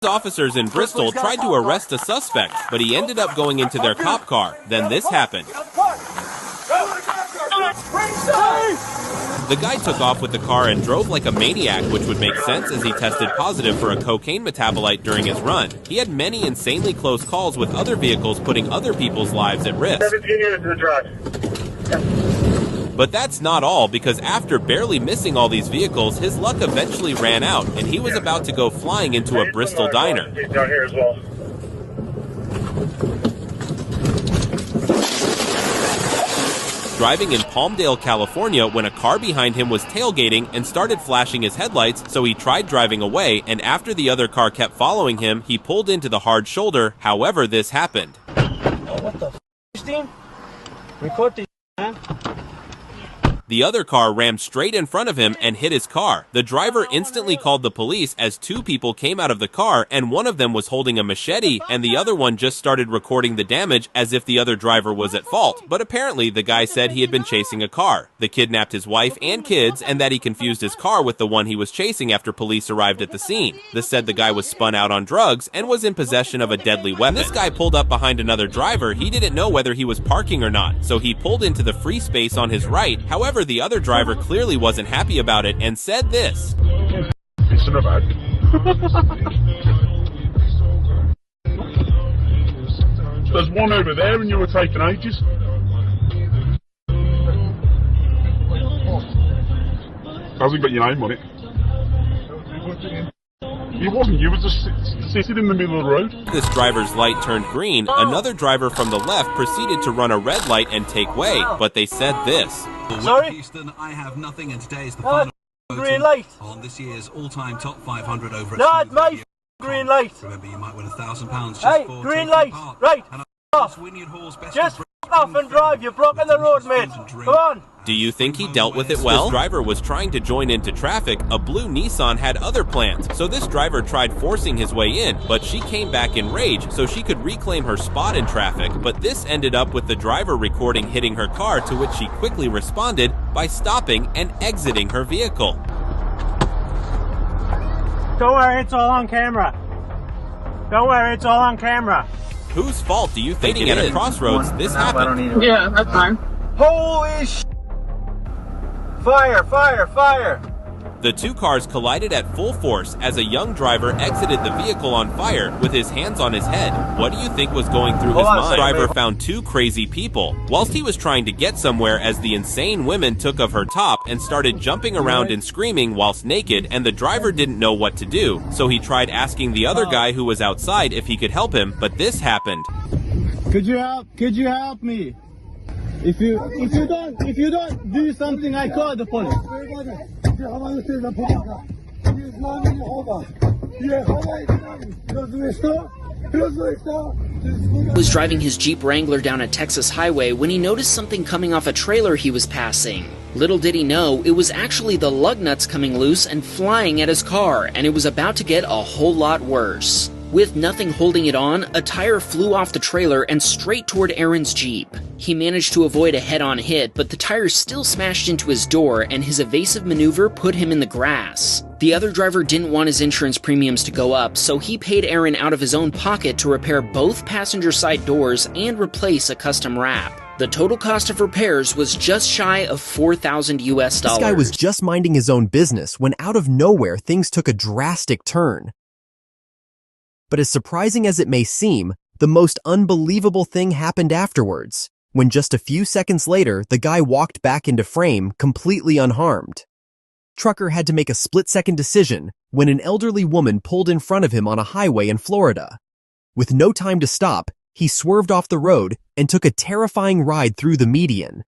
Officers in Bristol tried to arrest a suspect, but he ended up going into their cop car. Then this happened. The guy took off with the car and drove like a maniac, which would make sense as he tested positive for a cocaine metabolite during his run. He had many insanely close calls with other vehicles, putting other people's lives at risk. 17 units to the drive. But that's not all, because after barely missing all these vehicles, his luck eventually ran out, and he was about to go flying into a Bristol diner. Down here as well. Driving in Palmdale, California, when a car behind him was tailgating and started flashing his headlights, so he tried driving away, and after the other car kept following him, he pulled into the hard shoulder. However, this happened. Oh, what the f***, Steve? Record this, man. The other car rammed straight in front of him and hit his car. The driver instantly called the police as two people came out of the car, and one of them was holding a machete, and the other one just started recording the damage as if the other driver was at fault. But apparently the guy said he had been chasing a car. They kidnapped his wife and kids, and that he confused his car with the one he was chasing after police arrived at the scene. This said the guy was spun out on drugs and was in possession of a deadly weapon. This guy pulled up behind another driver. He didn't know whether he was parking or not, so he pulled into the free space on his right. However, the other driver clearly wasn't happy about it and said this. It's in a bag. There's one over there and you were taking ages. Hasn't got your name on it. It wasn't you, it was just sitting in the middle of the road. This driver's light turned green. Another driver from the left proceeded to run a red light and take way, but they said this. Sorry? Houston, I have nothing, and today is the final green light on this year's all-time top 500 over at Not my green light. Remember, you might win £1,000 just Hey, for green taking light. part. Right. And Off. Wynyard Hall's best Just of off and drive. You're blocking the road, mate. Come on. Do you think he dealt with it well? This driver was trying to join into traffic. A blue Nissan had other plans, so this driver tried forcing his way in, but she came back in rage so she could reclaim her spot in traffic. But this ended up with the driver recording hitting her car, to which she quickly responded by stopping and exiting her vehicle. Don't worry, it's all on camera. Don't worry, it's all on camera. Whose fault do you think it is? At a crossroads, this happened. Yeah, that's fine. Holy sh! Fire, fire, fire! The two cars collided at full force as a young driver exited the vehicle on fire with his hands on his head. What do you think was going through his mind? The driver found two crazy people whilst he was trying to get somewhere, as the insane woman took of her top and started jumping around and screaming whilst naked, and the driver didn't know what to do, so he tried asking the other guy who was outside if he could help him, but this happened. Could you help me? If you don't do something, I call the police. Was driving his Jeep Wrangler down a Texas highway when he noticed something coming off a trailer he was passing. Little did he know, it was actually the lug nuts coming loose and flying at his car, and it was about to get a whole lot worse. With nothing holding it on, a tire flew off the trailer and straight toward Aaron's Jeep. He managed to avoid a head-on hit, but the tire still smashed into his door, and his evasive maneuver put him in the grass. The other driver didn't want his insurance premiums to go up, so he paid Aaron out of his own pocket to repair both passenger side doors and replace a custom wrap. The total cost of repairs was just shy of $4,000 US. This guy was just minding his own business when out of nowhere things took a drastic turn. But as surprising as it may seem, the most unbelievable thing happened afterwards, when just a few seconds later, the guy walked back into frame completely unharmed. Trucker had to make a split-second decision when an elderly woman pulled in front of him on a highway in Florida. With no time to stop, he swerved off the road and took a terrifying ride through the median.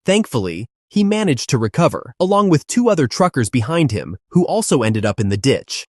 Thankfully, he managed to recover, along with two other truckers behind him, who also ended up in the ditch.